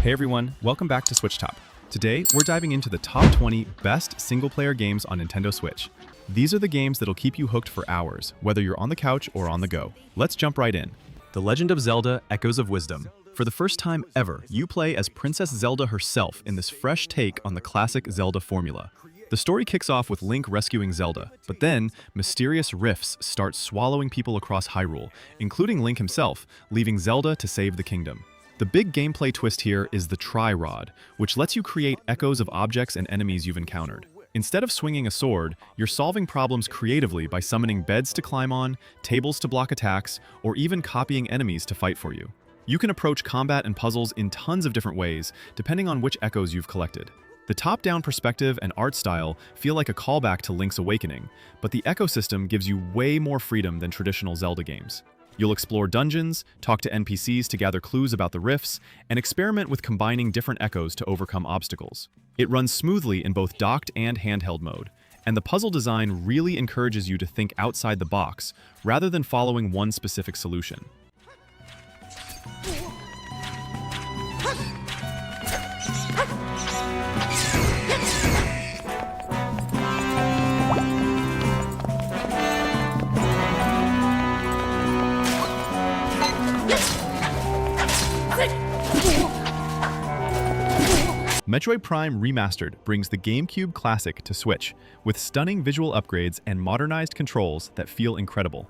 Hey everyone, welcome back to SwitchTop. Today, we're diving into the top 20 best single-player games on Nintendo Switch. These are the games that'll keep you hooked for hours, whether you're on the couch or on the go. Let's jump right in. The Legend of Zelda: Echoes of Wisdom. For the first time ever, you play as Princess Zelda herself in this fresh take on the classic Zelda formula. The story kicks off with Link rescuing Zelda, but then mysterious rifts start swallowing people across Hyrule, including Link himself, leaving Zelda to save the kingdom. The big gameplay twist here is the Tri-Rod, which lets you create echoes of objects and enemies you've encountered. Instead of swinging a sword, you're solving problems creatively by summoning beds to climb on, tables to block attacks, or even copying enemies to fight for you. You can approach combat and puzzles in tons of different ways, depending on which echoes you've collected. The top-down perspective and art style feel like a callback to Link's Awakening, but the ecosystem gives you way more freedom than traditional Zelda games. You'll explore dungeons, talk to NPCs to gather clues about the rifts, and experiment with combining different echoes to overcome obstacles. It runs smoothly in both docked and handheld mode, and the puzzle design really encourages you to think outside the box rather than following one specific solution. Metroid Prime Remastered brings the GameCube classic to Switch, with stunning visual upgrades and modernized controls that feel incredible.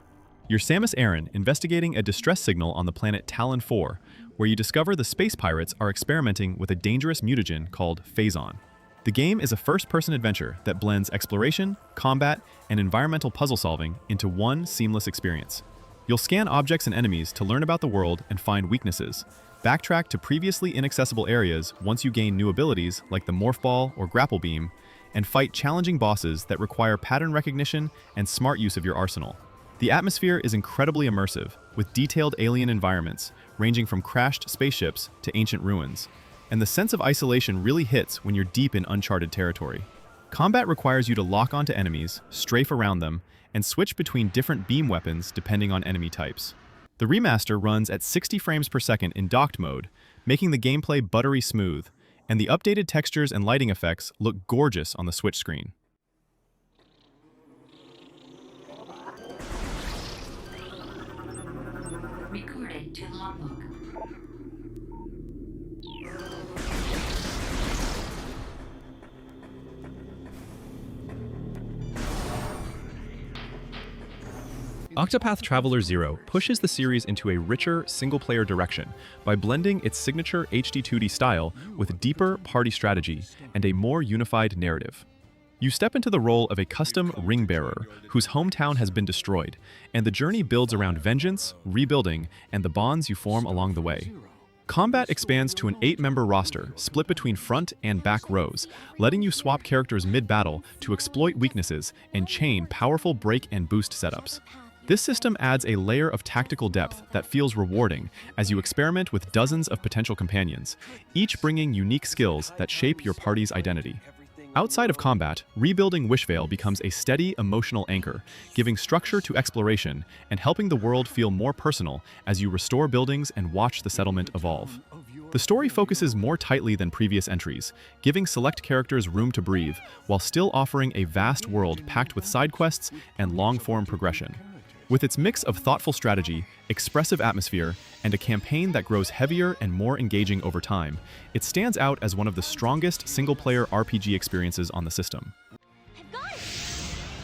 You're Samus Aran investigating a distress signal on the planet Talon 4, where you discover the space pirates are experimenting with a dangerous mutagen called Phazon. The game is a first-person adventure that blends exploration, combat, and environmental puzzle solving into one seamless experience. You'll scan objects and enemies to learn about the world and find weaknesses, backtrack to previously inaccessible areas once you gain new abilities like the Morph Ball or Grapple Beam, and fight challenging bosses that require pattern recognition and smart use of your arsenal. The atmosphere is incredibly immersive, with detailed alien environments ranging from crashed spaceships to ancient ruins, and the sense of isolation really hits when you're deep in uncharted territory. Combat requires you to lock onto enemies, strafe around them, and switch between different beam weapons depending on enemy types. The remaster runs at 60 frames per second in docked mode, making the gameplay buttery smooth, and the updated textures and lighting effects look gorgeous on the Switch screen. Recorded to logbook. Octopath Traveler 0 pushes the series into a richer, single-player direction by blending its signature HD2D style with deeper party strategy and a more unified narrative. You step into the role of a custom ring-bearer whose hometown has been destroyed, and the journey builds around vengeance, rebuilding, and the bonds you form along the way. Combat expands to an 8-member roster split between front and back rows, letting you swap characters mid-battle to exploit weaknesses and chain powerful break and boost setups. This system adds a layer of tactical depth that feels rewarding as you experiment with dozens of potential companions, each bringing unique skills that shape your party's identity. Outside of combat, rebuilding Wishvale becomes a steady emotional anchor, giving structure to exploration and helping the world feel more personal as you restore buildings and watch the settlement evolve. The story focuses more tightly than previous entries, giving select characters room to breathe while still offering a vast world packed with side quests and long-form progression. With its mix of thoughtful strategy, expressive atmosphere, and a campaign that grows heavier and more engaging over time, it stands out as one of the strongest single-player RPG experiences on the system. I've got it!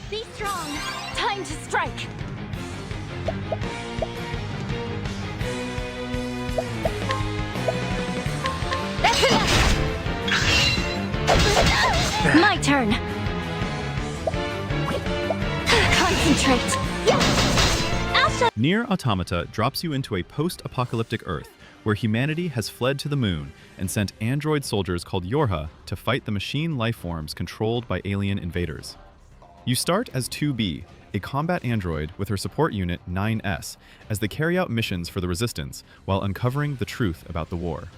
Be strong! Time to strike! That's enough! My turn! Concentrate! NieR Automata drops you into a post-apocalyptic Earth where humanity has fled to the moon and sent android soldiers called YoRHa to fight the machine lifeforms controlled by alien invaders. You start as 2B, a combat android with her support unit 9S, as they carry out missions for the Resistance while uncovering the truth about the war.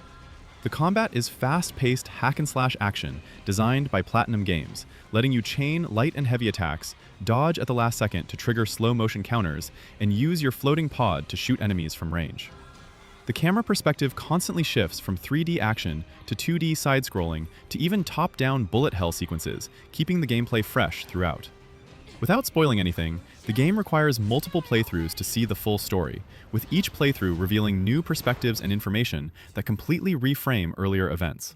The combat is fast-paced hack-and-slash action designed by Platinum Games, letting you chain light and heavy attacks, dodge at the last second to trigger slow-motion counters, and use your floating pod to shoot enemies from range. The camera perspective constantly shifts from 3D action to 2D side-scrolling to even top-down bullet hell sequences, keeping the gameplay fresh throughout. Without spoiling anything, the game requires multiple playthroughs to see the full story, with each playthrough revealing new perspectives and information that completely reframe earlier events.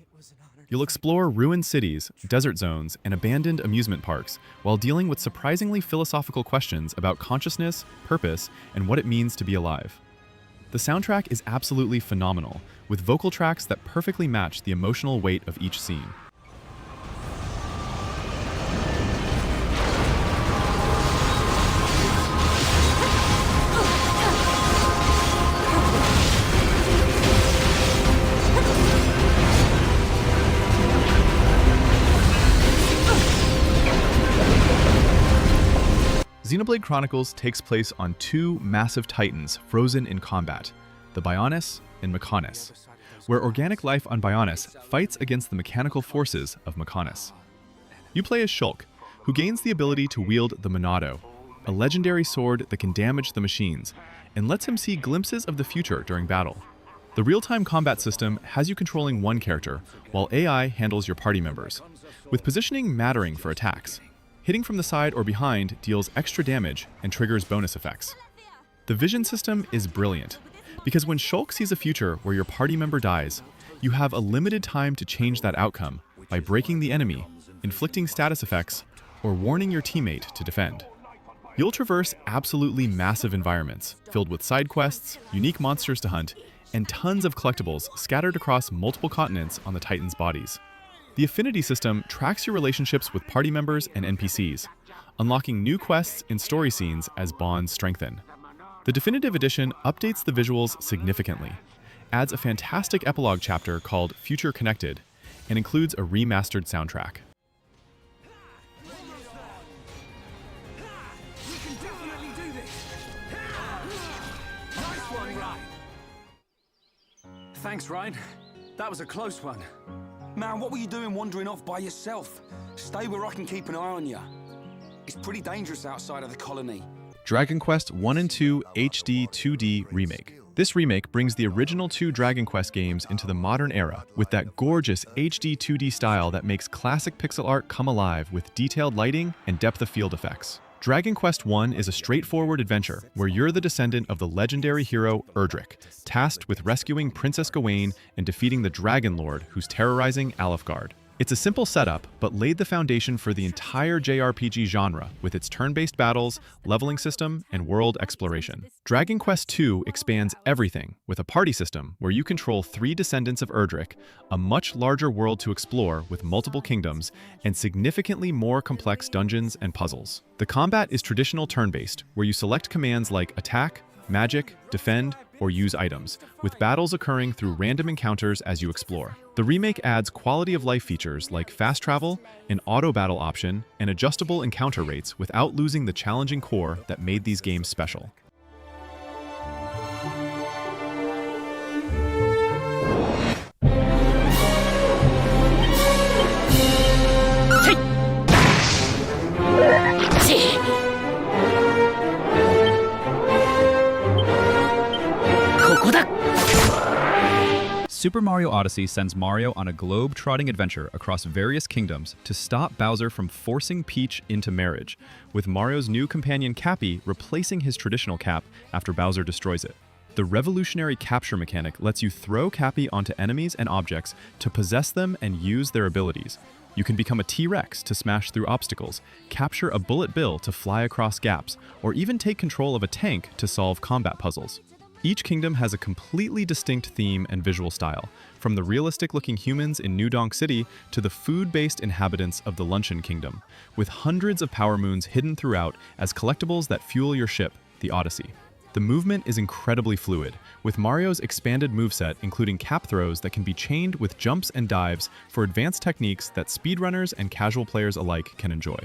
You'll explore ruined cities, desert zones, and abandoned amusement parks while dealing with surprisingly philosophical questions about consciousness, purpose, and what it means to be alive. The soundtrack is absolutely phenomenal, with vocal tracks that perfectly match the emotional weight of each scene. Xenoblade Chronicles takes place on two massive titans frozen in combat, the Bionis and Mechonis, where organic life on Bionis fights against the mechanical forces of Mechonis. You play as Shulk, who gains the ability to wield the Monado, a legendary sword that can damage the machines, and lets him see glimpses of the future during battle. The real-time combat system has you controlling one character, while AI handles your party members, with positioning mattering for attacks. Hitting from the side or behind deals extra damage and triggers bonus effects. The vision system is brilliant, because when Shulk sees a future where your party member dies, you have a limited time to change that outcome by breaking the enemy, inflicting status effects, or warning your teammate to defend. You'll traverse absolutely massive environments filled with side quests, unique monsters to hunt, and tons of collectibles scattered across multiple continents on the Titans' bodies. The affinity system tracks your relationships with party members and NPCs, unlocking new quests and story scenes as bonds strengthen. The Definitive Edition updates the visuals significantly, adds a fantastic epilogue chapter called Future Connected, and includes a remastered soundtrack. Thanks, Ryan. That was a close one. Man, what were you doing wandering off by yourself? Stay where I can keep an eye on you. It's pretty dangerous outside of the colony. Dragon Quest 1 and 2 HD 2D Remake. This remake brings the original two Dragon Quest games into the modern era with that gorgeous HD 2D style that makes classic pixel art come alive with detailed lighting and depth of field effects. Dragon Quest I is a straightforward adventure where you're the descendant of the legendary hero Erdrick, tasked with rescuing Princess Gawain and defeating the Dragon Lord who's terrorizing Alefgard. It's a simple setup, but laid the foundation for the entire JRPG genre with its turn-based battles, leveling system, and world exploration. Dragon Quest II expands everything with a party system where you control 3 descendants of Erdrick, a much larger world to explore with multiple kingdoms, and significantly more complex dungeons and puzzles. The combat is traditional turn-based, where you select commands like attack, magic, defend, or use items, with battles occurring through random encounters as you explore. The remake adds quality-of-life features like fast travel, an auto-battle option, and adjustable encounter rates without losing the challenging core that made these games special. Super Mario Odyssey sends Mario on a globe-trotting adventure across various kingdoms to stop Bowser from forcing Peach into marriage, with Mario's new companion Cappy replacing his traditional cap after Bowser destroys it. The revolutionary capture mechanic lets you throw Cappy onto enemies and objects to possess them and use their abilities. You can become a T-Rex to smash through obstacles, capture a Bullet Bill to fly across gaps, or even take control of a tank to solve combat puzzles. Each kingdom has a completely distinct theme and visual style, from the realistic-looking humans in New Donk City to the food-based inhabitants of the Luncheon Kingdom, with hundreds of power moons hidden throughout as collectibles that fuel your ship, the Odyssey. The movement is incredibly fluid, with Mario's expanded moveset including cap throws that can be chained with jumps and dives for advanced techniques that speedrunners and casual players alike can enjoy.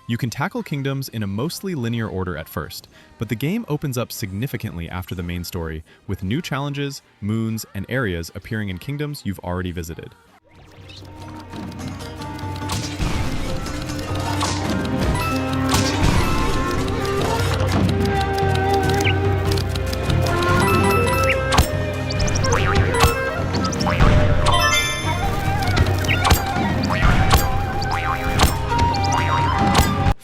You can tackle kingdoms in a mostly linear order at first, but the game opens up significantly after the main story, with new challenges, moons, and areas appearing in kingdoms you've already visited.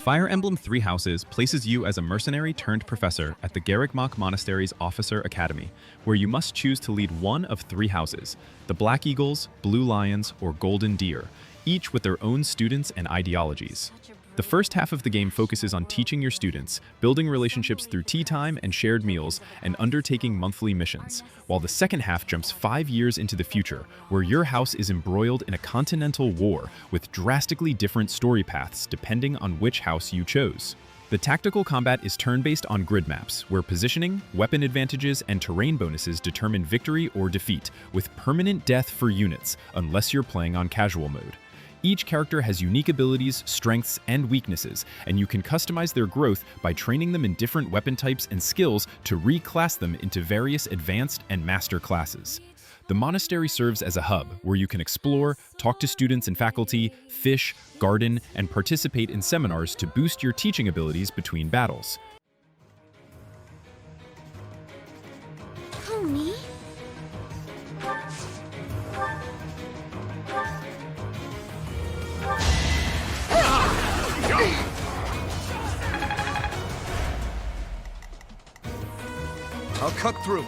Fire Emblem Three Houses places you as a mercenary turned professor at the Garrigmach Monastery's Officer Academy, where you must choose to lead one of three houses, the Black Eagles, Blue Lions, or Golden Deer, each with their own students and ideologies. The first half of the game focuses on teaching your students, building relationships through tea time and shared meals, and undertaking monthly missions, while the second half jumps 5 years into the future, where your house is embroiled in a continental war with drastically different story paths depending on which house you chose. The tactical combat is turn-based on grid maps, where positioning, weapon advantages, and terrain bonuses determine victory or defeat, with permanent death for units, unless you're playing on casual mode. Each character has unique abilities, strengths, and weaknesses, and you can customize their growth by training them in different weapon types and skills to reclass them into various advanced and master classes. The monastery serves as a hub where you can explore, talk to students and faculty, fish, garden, and participate in seminars to boost your teaching abilities between battles. Honey? I'll cut through.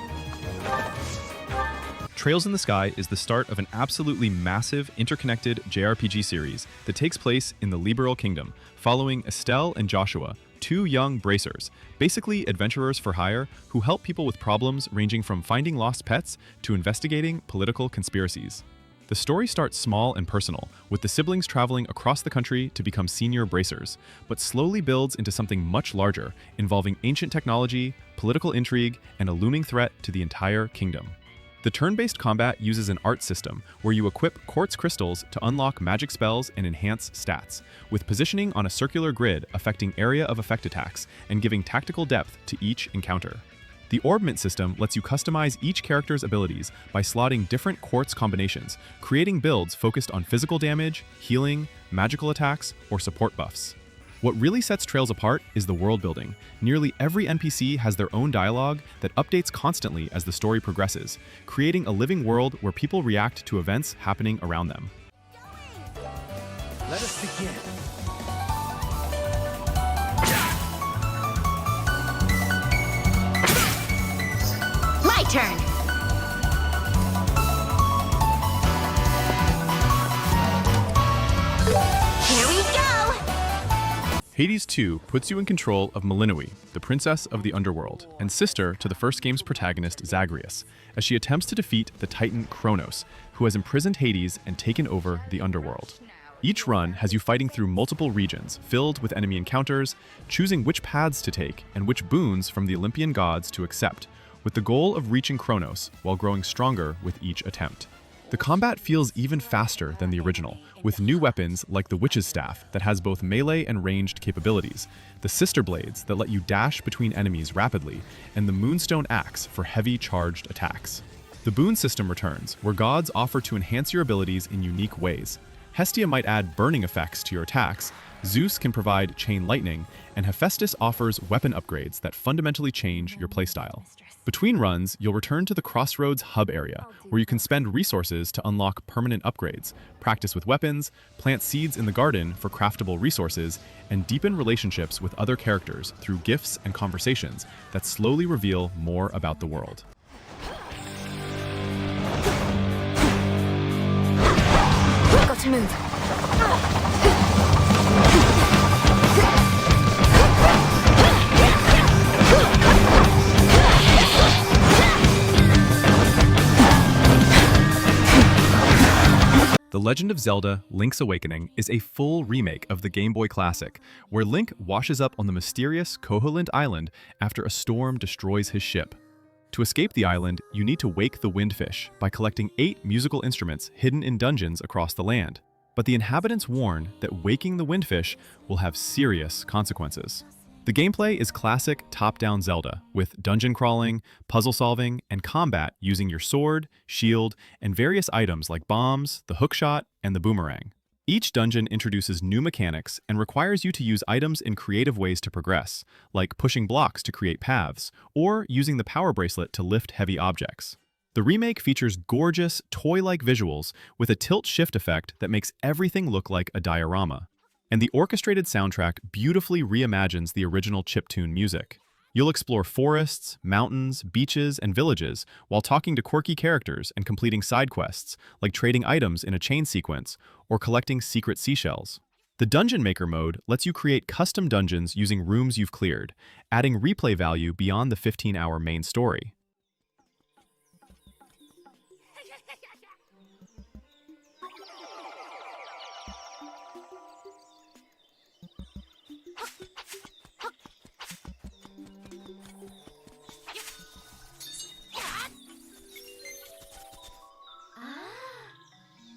Trails in the Sky is the start of an absolutely massive, interconnected JRPG series that takes place in the Liberal Kingdom, following Estelle and Joshua, two young bracers, basically adventurers for hire, who help people with problems ranging from finding lost pets to investigating political conspiracies. The story starts small and personal, with the siblings traveling across the country to become senior bracers, but slowly builds into something much larger, involving ancient technology, political intrigue, and a looming threat to the entire kingdom. The turn-based combat uses an art system where you equip quartz crystals to unlock magic spells and enhance stats, with positioning on a circular grid affecting area of effect attacks and giving tactical depth to each encounter. The orbment system lets you customize each character's abilities by slotting different quartz combinations, creating builds focused on physical damage, healing, magical attacks, or support buffs. What really sets Trails apart is the world building. Nearly every NPC has their own dialogue that updates constantly as the story progresses, creating a living world where people react to events happening around them. Let us begin. My turn! Here we go! Hades 2 puts you in control of Melinoi, the princess of the underworld, and sister to the first game's protagonist Zagreus, as she attempts to defeat the titan Kronos, who has imprisoned Hades and taken over the underworld. Each run has you fighting through multiple regions, filled with enemy encounters, choosing which paths to take and which boons from the Olympian gods to accept, with the goal of reaching Kronos while growing stronger with each attempt. The combat feels even faster than the original, with new weapons like the Witch's Staff that has both melee and ranged capabilities, the Sister Blades that let you dash between enemies rapidly, and the Moonstone Axe for heavy charged attacks. The boon system returns, where gods offer to enhance your abilities in unique ways. Hestia might add burning effects to your attacks, Zeus can provide chain lightning, and Hephaestus offers weapon upgrades that fundamentally change your playstyle. Between runs, you'll return to the Crossroads hub area, where you can spend resources to unlock permanent upgrades, practice with weapons, plant seeds in the garden for craftable resources, and deepen relationships with other characters through gifts and conversations that slowly reveal more about the world. Got to move. The Legend of Zelda: Link's Awakening is a full remake of the Game Boy Classic, where Link washes up on the mysterious Koholint Island after a storm destroys his ship. To escape the island, you need to wake the Windfish by collecting 8 musical instruments hidden in dungeons across the land. But the inhabitants warn that waking the Windfish will have serious consequences. The gameplay is classic top-down Zelda, with dungeon crawling, puzzle solving, and combat using your sword, shield, and various items like bombs, the hookshot, and the boomerang. Each dungeon introduces new mechanics and requires you to use items in creative ways to progress, like pushing blocks to create paths, or using the power bracelet to lift heavy objects. The remake features gorgeous, toy-like visuals with a tilt-shift effect that makes everything look like a diorama. and the orchestrated soundtrack beautifully reimagines the original chiptune music. You'll explore forests, mountains, beaches, and villages while talking to quirky characters and completing side quests, like trading items in a chain sequence or collecting secret seashells. The Dungeon Maker mode lets you create custom dungeons using rooms you've cleared, adding replay value beyond the 15-hour main story.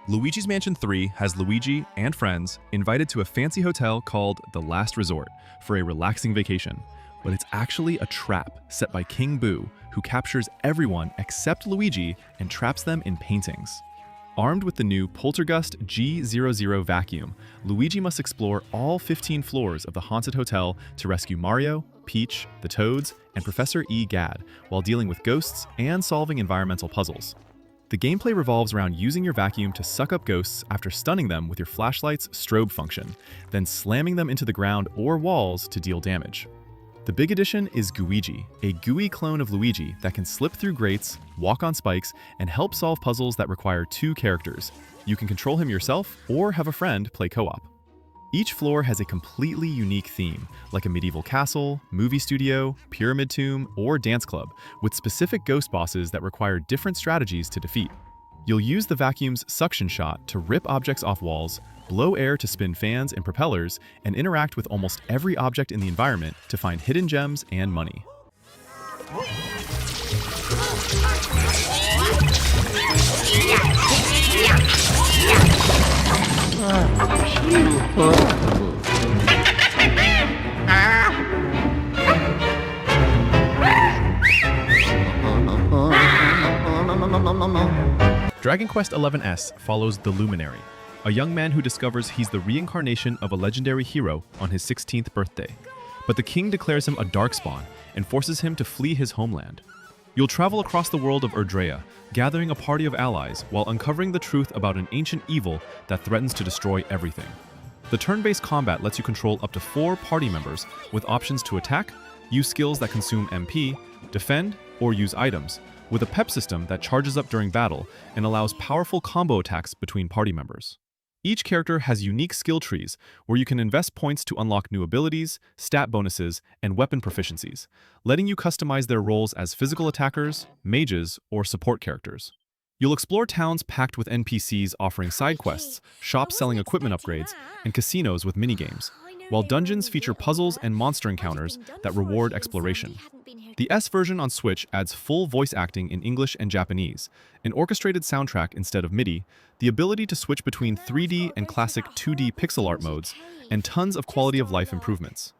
Luigi's Mansion 3 has Luigi and friends invited to a fancy hotel called The Last Resort for a relaxing vacation. But it's actually a trap set by King Boo, who captures everyone except Luigi and traps them in paintings. Armed with the new Poltergust G00 vacuum, Luigi must explore all 15 floors of the haunted hotel to rescue Mario, Peach, the Toads, and Professor E. Gadd while dealing with ghosts and solving environmental puzzles. The gameplay revolves around using your vacuum to suck up ghosts after stunning them with your flashlight's strobe function, then slamming them into the ground or walls to deal damage. The big addition is Gooigi, a gooey clone of Luigi that can slip through grates, walk on spikes, and help solve puzzles that require 2 characters. You can control him yourself or have a friend play co-op. Each floor has a completely unique theme, like a medieval castle, movie studio, pyramid tomb, or dance club, with specific ghost bosses that require different strategies to defeat. You'll use the vacuum's suction shot to rip objects off walls, blow air to spin fans and propellers, and interact with almost every object in the environment to find hidden gems and money. Dragon Quest XI's follows the Luminary, a young man who discovers he's the reincarnation of a legendary hero on his 16th birthday. But the king declares him a darkspawn and forces him to flee his homeland. You'll travel across the world of Erdrea, gathering a party of allies while uncovering the truth about an ancient evil that threatens to destroy everything. The turn-based combat lets you control up to 4 party members with options to attack, use skills that consume MP, defend, or use items, with a pep system that charges up during battle and allows powerful combo attacks between party members. Each character has unique skill trees where you can invest points to unlock new abilities, stat bonuses, and weapon proficiencies, letting you customize their roles as physical attackers, mages, or support characters. You'll explore towns packed with NPCs offering side quests, shops selling equipment upgrades, and casinos with minigames, while dungeons feature puzzles and monster encounters that reward exploration. The S version on Switch adds full voice acting in English and Japanese, an orchestrated soundtrack instead of MIDI, the ability to switch between 3D and classic 2D pixel art modes, and tons of quality of life improvements.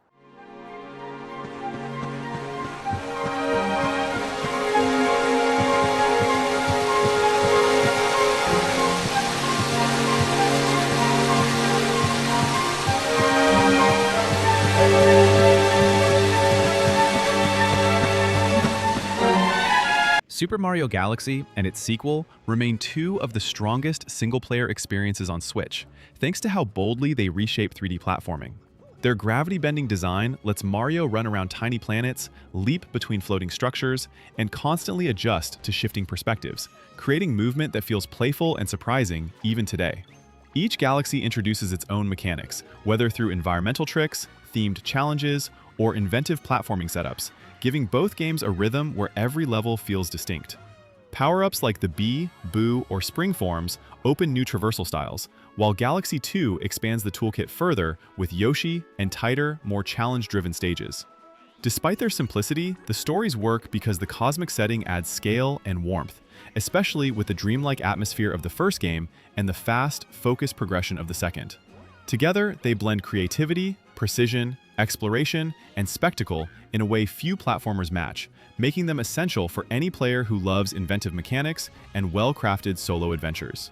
Super Mario Galaxy and its sequel remain 2 of the strongest single-player experiences on Switch, thanks to how boldly they reshape 3D platforming. Their gravity-bending design lets Mario run around tiny planets, leap between floating structures, and constantly adjust to shifting perspectives, creating movement that feels playful and surprising even today. Each galaxy introduces its own mechanics, whether through environmental tricks, themed challenges, or inventive platforming setups, giving both games a rhythm where every level feels distinct. Power-ups like the Bee, Boo, or Spring forms open new traversal styles, while Galaxy 2 expands the toolkit further with Yoshi and tighter, more challenge-driven stages. Despite their simplicity, the stories work because the cosmic setting adds scale and warmth, especially with the dreamlike atmosphere of the first game and the fast, focused progression of the second. Together, they blend creativity, precision, exploration, and spectacle in a way few platformers match, making them essential for any player who loves inventive mechanics and well-crafted solo adventures.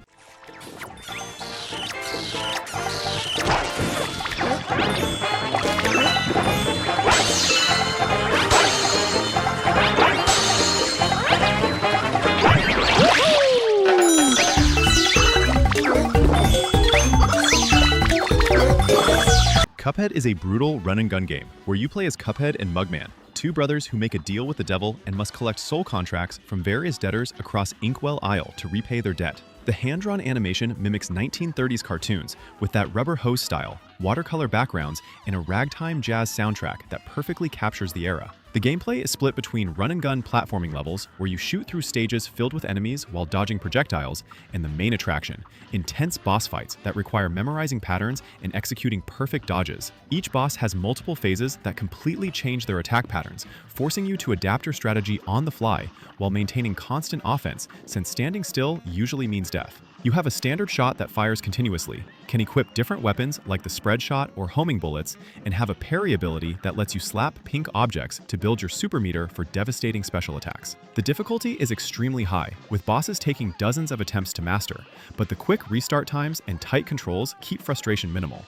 Cuphead is a brutal run-and-gun game where you play as Cuphead and Mugman, two brothers who make a deal with the devil and must collect soul contracts from various debtors across Inkwell Isle to repay their debt. The hand-drawn animation mimics 1930s cartoons with that rubber hose style, watercolor backgrounds, and a ragtime jazz soundtrack that perfectly captures the era. The gameplay is split between run-and-gun platforming levels, where you shoot through stages filled with enemies while dodging projectiles, and the main attraction, intense boss fights that require memorizing patterns and executing perfect dodges. Each boss has multiple phases that completely change their attack patterns, forcing you to adapt your strategy on the fly while maintaining constant offense, since standing still usually means death. You have a standard shot that fires continuously, can equip different weapons like the spread shot or homing bullets, and have a parry ability that lets you slap pink objects to build your super meter for devastating special attacks. The difficulty is extremely high, with bosses taking dozens of attempts to master, but the quick restart times and tight controls keep frustration minimal.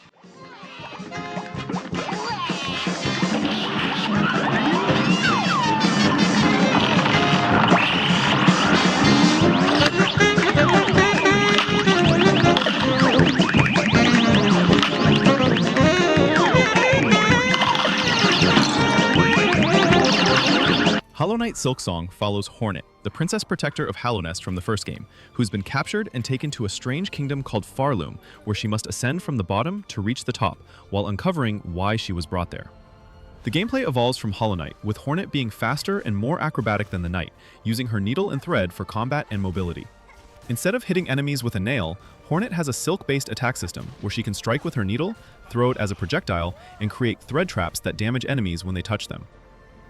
Hollow Knight Silksong follows Hornet, the princess protector of Hallownest from the first game, who's been captured and taken to a strange kingdom called Farloom, where she must ascend from the bottom to reach the top, while uncovering why she was brought there. The gameplay evolves from Hollow Knight, with Hornet being faster and more acrobatic than the Knight, using her needle and thread for combat and mobility. Instead of hitting enemies with a nail, Hornet has a silk-based attack system where she can strike with her needle, throw it as a projectile, and create thread traps that damage enemies when they touch them.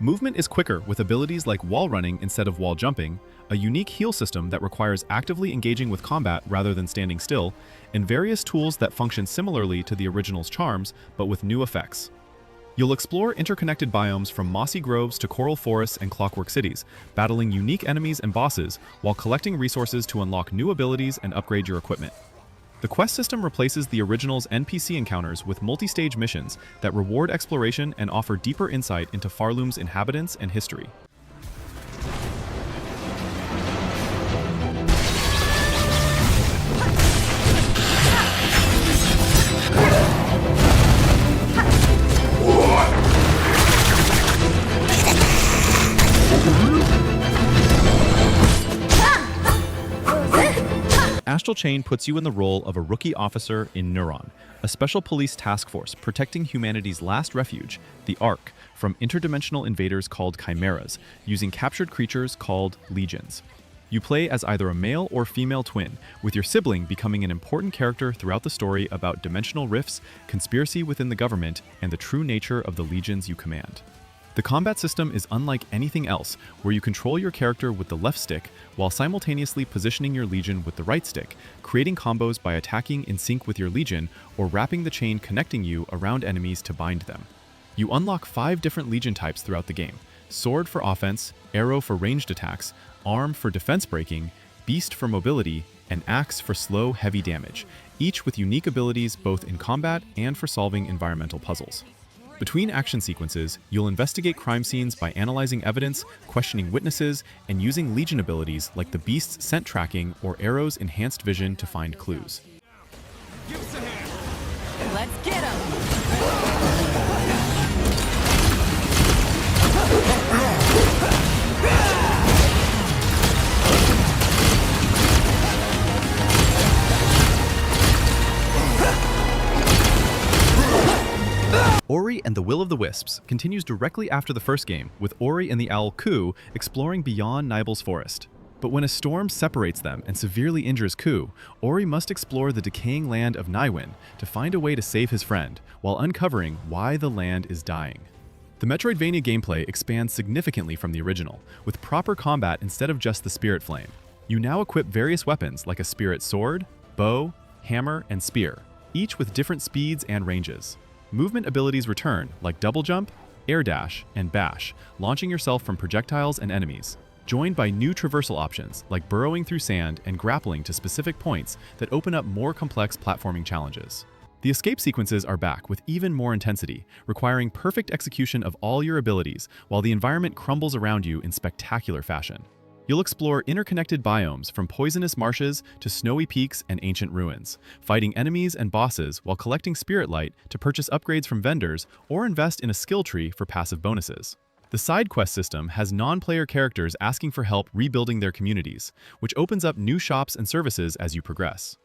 Movement is quicker with abilities like wall running instead of wall jumping, a unique heal system that requires actively engaging with combat rather than standing still, and various tools that function similarly to the original's charms, but with new effects. You'll explore interconnected biomes from mossy groves to coral forests and clockwork cities, battling unique enemies and bosses while collecting resources to unlock new abilities and upgrade your equipment. The quest system replaces the original's NPC encounters with multi-stage missions that reward exploration and offer deeper insight into Farloom's inhabitants and history. Astral Chain puts you in the role of a rookie officer in Neuron, a special police task force protecting humanity's last refuge, the Ark, from interdimensional invaders called chimeras, using captured creatures called legions. You play as either a male or female twin, with your sibling becoming an important character throughout the story about dimensional rifts, conspiracy within the government, and the true nature of the legions you command. The combat system is unlike anything else, where you control your character with the left stick while simultaneously positioning your legion with the right stick, creating combos by attacking in sync with your legion or wrapping the chain connecting you around enemies to bind them. You unlock 5 different legion types throughout the game: sword for offense, arrow for ranged attacks, arm for defense breaking, beast for mobility, and axe for slow, heavy damage, each with unique abilities both in combat and for solving environmental puzzles. Between action sequences, you'll investigate crime scenes by analyzing evidence, questioning witnesses, and using Legion abilities like the Beast's scent tracking or Arrow's enhanced vision to find clues. Give us a hand. Let's get him! Ori and the Will of the Wisps continues directly after the first game, with Ori and the owl Ku exploring beyond Nibel's forest. But when a storm separates them and severely injures Ku, Ori must explore the decaying land of Naiwen to find a way to save his friend, while uncovering why the land is dying. The Metroidvania gameplay expands significantly from the original, with proper combat instead of just the Spirit Flame. You now equip various weapons like a Spirit Sword, Bow, Hammer, and Spear, each with different speeds and ranges. Movement abilities return, like Double Jump, Air Dash, and Bash, launching yourself from projectiles and enemies, joined by new traversal options like burrowing through sand and grappling to specific points that open up more complex platforming challenges. The escape sequences are back with even more intensity, requiring perfect execution of all your abilities while the environment crumbles around you in spectacular fashion. You'll explore interconnected biomes from poisonous marshes to snowy peaks and ancient ruins, fighting enemies and bosses while collecting spirit light to purchase upgrades from vendors or invest in a skill tree for passive bonuses. The side quest system has non-player characters asking for help rebuilding their communities, which opens up new shops and services as you progress.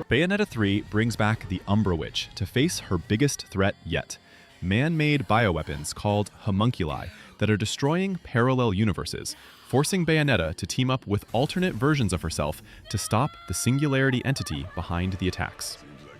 Bayonetta 3 brings back the Umbra Witch to face her biggest threat yet, man-made bioweapons called homunculi that are destroying parallel universes, forcing Bayonetta to team up with alternate versions of herself to stop the singularity entity behind the attacks.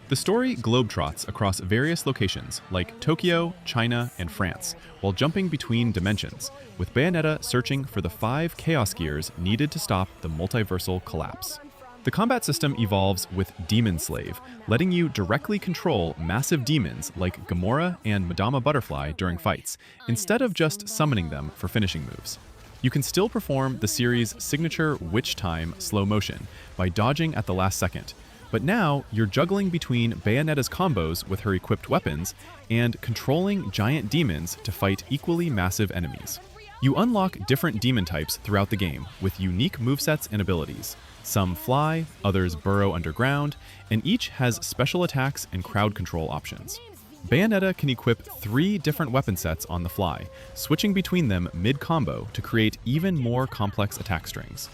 The story globetrots across various locations like Tokyo, China, and France, while jumping between dimensions, with Bayonetta searching for the 5 Chaos Gears needed to stop the multiversal collapse. The combat system evolves with Demon Slave, letting you directly control massive demons like Gamora and Madama Butterfly during fights, instead of just summoning them for finishing moves. You can still perform the series' signature Witch Time slow motion by dodging at the last second, but now you're juggling between Bayonetta's combos with her equipped weapons and controlling giant demons to fight equally massive enemies. You unlock different demon types throughout the game with unique movesets and abilities. Some fly, others burrow underground, and each has special attacks and crowd control options. Bayonetta can equip 3 different weapon sets on the fly, switching between them mid-combo to create even more complex attack strings.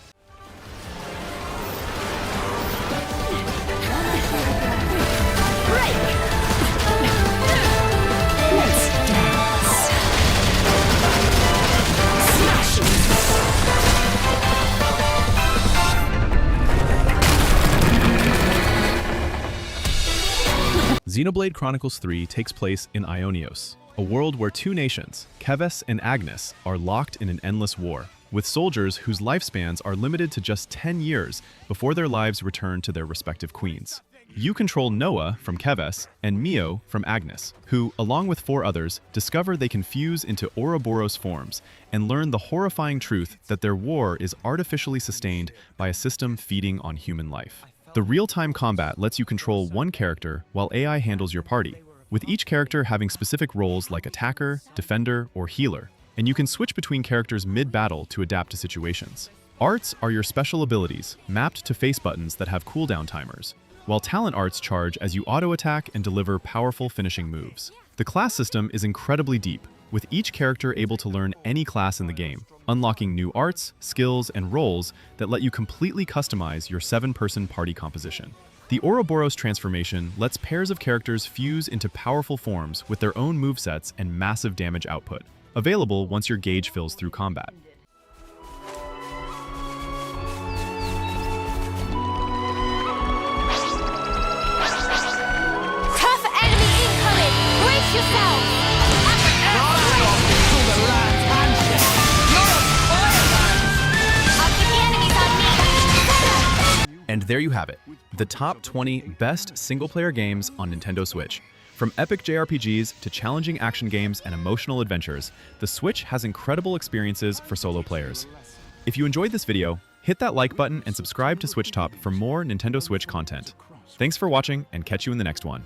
Xenoblade Chronicles 3 takes place in Ionios, a world where 2 nations, Keves and Agnes, are locked in an endless war, with soldiers whose lifespans are limited to just 10 years before their lives return to their respective queens. You control Noah from Keves and Mio from Agnes, who, along with 4 others, discover they can fuse into Ouroboros forms and learn the horrifying truth that their war is artificially sustained by a system feeding on human life. The real-time combat lets you control one character while AI handles your party, with each character having specific roles like attacker, defender, or healer, and you can switch between characters mid-battle to adapt to situations. Arts are your special abilities, mapped to face buttons that have cooldown timers, while talent arts charge as you auto-attack and deliver powerful finishing moves. The class system is incredibly deep, with each character able to learn any class in the game, unlocking new arts, skills, and roles that let you completely customize your 7-person party composition. The Ouroboros transformation lets pairs of characters fuse into powerful forms with their own movesets and massive damage output, available once your gauge fills through combat. Tough enemy incoming! Brace yourself! And there you have it, the top 20 best single-player games on Nintendo Switch. From epic JRPGs to challenging action games and emotional adventures, the Switch has incredible experiences for solo players. If you enjoyed this video, hit that like button and subscribe to SwitchTop for more Nintendo Switch content. Thanks for watching, and catch you in the next one.